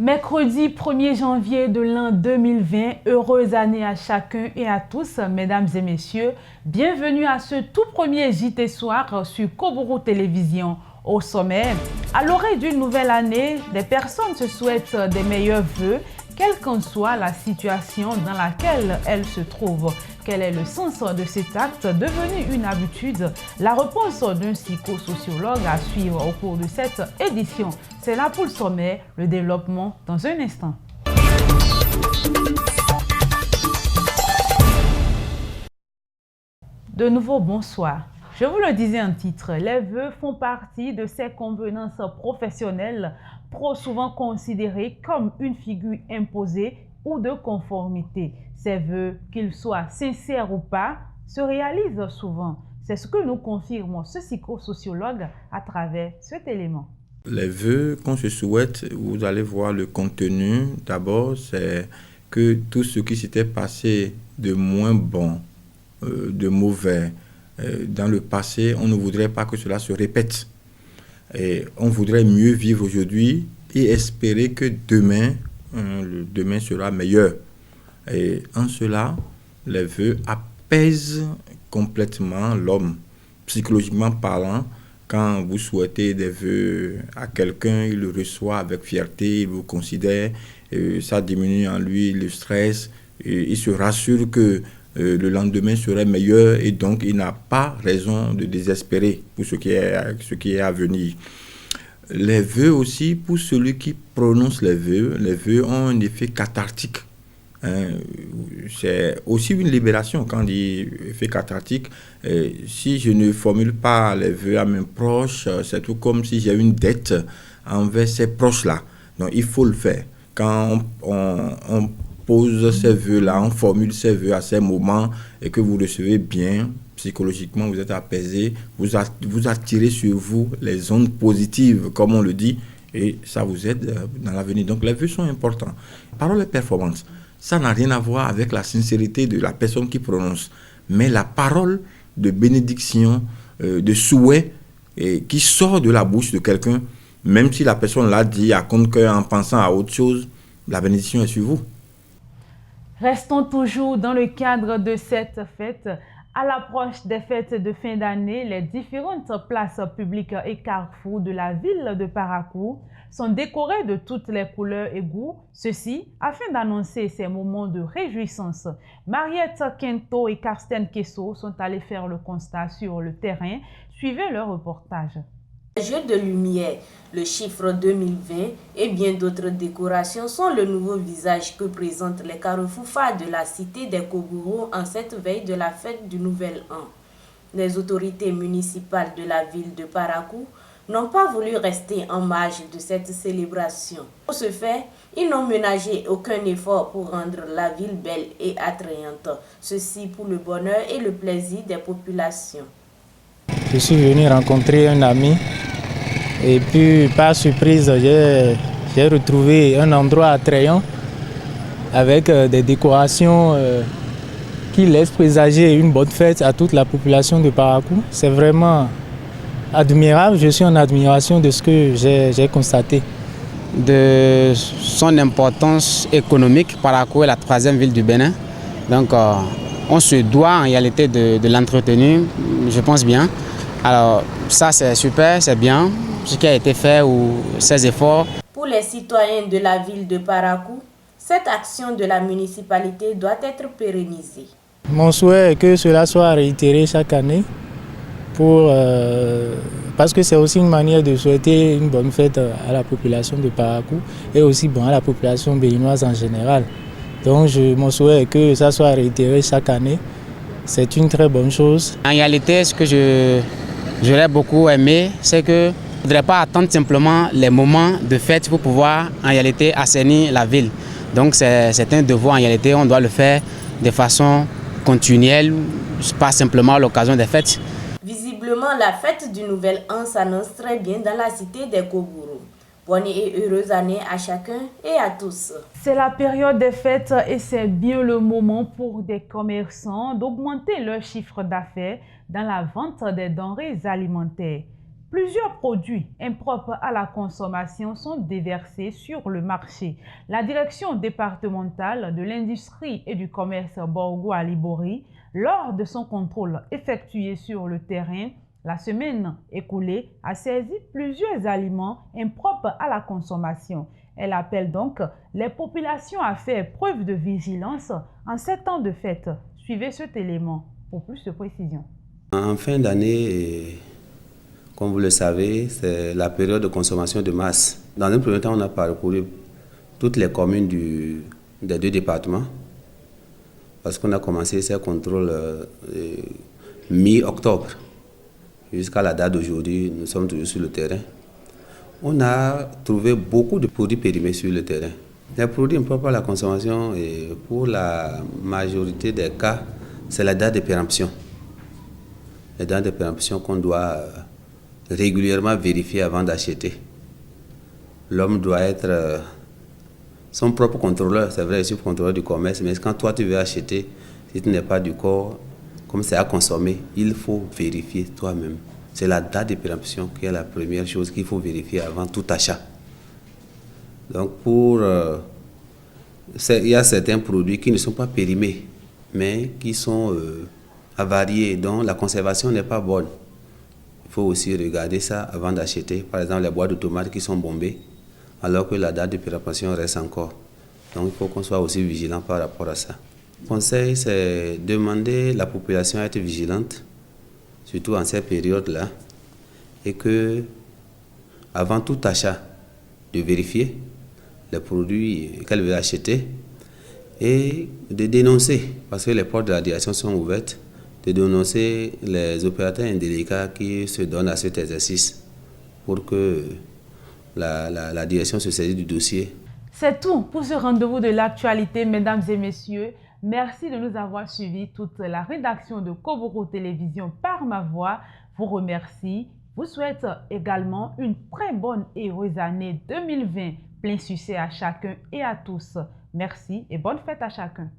Mercredi 1er janvier de l'an 2020, heureuse année à chacun et à tous, mesdames et messieurs. Bienvenue à ce tout premier JT Soir sur Koburu Télévision. Au sommet, à l'oreille d'une nouvelle année, des personnes se souhaitent des meilleurs vœux, quelle qu'en soit la situation dans laquelle elles se trouvent. Quel est le sens de cet acte devenu une habitude? La réponse d'un psychosociologue à suivre au cours de cette édition. C'est là pour le sommet, le développement dans un instant. De nouveau, bonsoir. Je vous le disais en titre, les vœux font partie de ces convenances professionnelles trop souvent considérées comme une figure imposée ou de conformité. Ces vœux, qu'ils soient sincères ou pas, se réalisent souvent. C'est ce que nous confirme ce psychosociologue à travers cet élément. Les vœux qu'on se souhaite, vous allez voir le contenu. D'abord, c'est que tout ce qui s'était passé de moins bon, de mauvais, dans le passé, on ne voudrait pas que cela se répète. Et on voudrait mieux vivre aujourd'hui et espérer que demain, le demain sera meilleur. Et en cela, les vœux apaisent complètement l'homme. Psychologiquement parlant, quand vous souhaitez des vœux à quelqu'un, il le reçoit avec fierté, il vous considère, ça diminue en lui le stress, et il se rassure que le lendemain serait meilleur et donc il n'a pas raison de désespérer pour ce qui est à venir. Les vœux aussi, pour celui qui prononce les vœux ont un effet cathartique. C'est aussi une libération quand on dit effet cathartique. Si je ne formule pas les vœux à mes proches, c'est tout comme si j'ai une dette envers ces proches-là. Donc il faut le faire. Quand on pose ces vœux-là, on formule ces vœux à ces moments et que vous recevez bien, psychologiquement vous êtes apaisé, vous attirez sur vous les ondes positives, comme on le dit, et ça vous aide dans l'avenir. Donc les vœux sont importants. Parole et performance, ça n'a rien à voir avec la sincérité de la personne qui prononce, mais la parole de bénédiction, de souhait qui sort de la bouche de quelqu'un, même si la personne l'a dit à contre-cœur en pensant à autre chose, la bénédiction est sur vous. Restons toujours dans le cadre de cette fête. À l'approche des fêtes de fin d'année, les différentes places publiques et carrefours de la ville de Parakou sont décorées de toutes les couleurs et goûts, ceci afin d'annoncer ces moments de réjouissance. Mariette Kento et Karsten Kesso sont allés faire le constat sur le terrain. Suivez leur reportage. Les jeux de lumière, le chiffre 2020 et bien d'autres décorations sont le nouveau visage que présentent les carrefours phares de la cité des Koburu en cette veille de la fête du Nouvel An. Les autorités municipales de la ville de Parakou n'ont pas voulu rester en marge de cette célébration. Pour ce faire, ils n'ont ménagé aucun effort pour rendre la ville belle et attrayante, ceci pour le bonheur et le plaisir des populations. Je suis venu rencontrer un ami et puis par surprise j'ai retrouvé un endroit attrayant avec des décorations qui laissent présager une bonne fête à toute la population de Parakou. C'est vraiment admirable, je suis en admiration de ce que j'ai constaté. De son importance économique, Parakou est la 3e ville du Bénin. Donc on se doit en réalité de l'entretenir, je pense bien. Alors ça c'est super, c'est bien, ce qui a été fait ou ces efforts. Pour les citoyens de la ville de Parakou, cette action de la municipalité doit être pérennisée. Mon souhait est que cela soit réitéré chaque année parce que c'est aussi une manière de souhaiter une bonne fête à la population de Parakou et aussi à la population béninoise en général. Donc mon souhait est que ça soit réitéré chaque année. C'est une très bonne chose. En réalité, ce que j'aurais beaucoup aimé, c'est que je ne voudrais pas attendre simplement les moments de fête pour pouvoir en réalité assainir la ville. Donc c'est un devoir en réalité, on doit le faire de façon continuelle, pas simplement à l'occasion des fêtes. Visiblement, la fête du Nouvel An s'annonce très bien dans la cité des Koburu. Bonne et heureuse année à chacun et à tous. C'est la période des fêtes et c'est bien le moment pour des commerçants d'augmenter leur chiffre d'affaires dans la vente des denrées alimentaires. Plusieurs produits impropres à la consommation sont déversés sur le marché. La direction départementale de l'industrie et du commerce Borgo à Libori, lors de son contrôle effectué sur le terrain, la semaine écoulée, a saisi plusieurs aliments impropres à la consommation. Elle appelle donc les populations à faire preuve de vigilance en ces temps de fête. Suivez cet élément pour plus de précision. En fin d'année, comme vous le savez, c'est la période de consommation de masse. Dans un premier temps, on a parcouru toutes les communes des deux départements parce qu'on a commencé ces contrôles mi-octobre. Jusqu'à la date d'aujourd'hui, nous sommes toujours sur le terrain. On a trouvé beaucoup de produits périmés sur le terrain. Les produits impropres à la consommation, et pour la majorité des cas, c'est la date de péremption. Les dates de péremption qu'on doit régulièrement vérifier avant d'acheter. L'homme doit être son propre contrôleur, c'est vrai, je suis contrôleur du commerce, mais quand toi tu veux acheter, si tu n'es pas du corps, comme c'est à consommer, il faut vérifier toi-même. C'est la date de péremption qui est la première chose qu'il faut vérifier avant tout achat. Donc il y a certains produits qui ne sont pas périmés, mais qui sont avariés, dont la conservation n'est pas bonne. Il faut aussi regarder ça avant d'acheter. Par exemple, les boîtes de tomates qui sont bombées, alors que la date de péremption reste encore. Donc il faut qu'on soit aussi vigilant par rapport à ça. Le conseil, c'est demander à la population à être vigilante, surtout en ces périodes-là, et que, avant tout achat, de vérifier les produits qu'elle veut acheter et de dénoncer, parce que les portes de la direction sont ouvertes, de dénoncer les opérateurs indélicats qui se donnent à cet exercice pour que la direction se saisisse du dossier. C'est tout pour ce rendez-vous de l'actualité, mesdames et messieurs. Merci de nous avoir suivis. Toute la rédaction de Koboro Télévision par ma voix vous remercie. Vous souhaite également une très bonne et heureuse année 2020. Plein succès à chacun et à tous. Merci et bonne fête à chacun.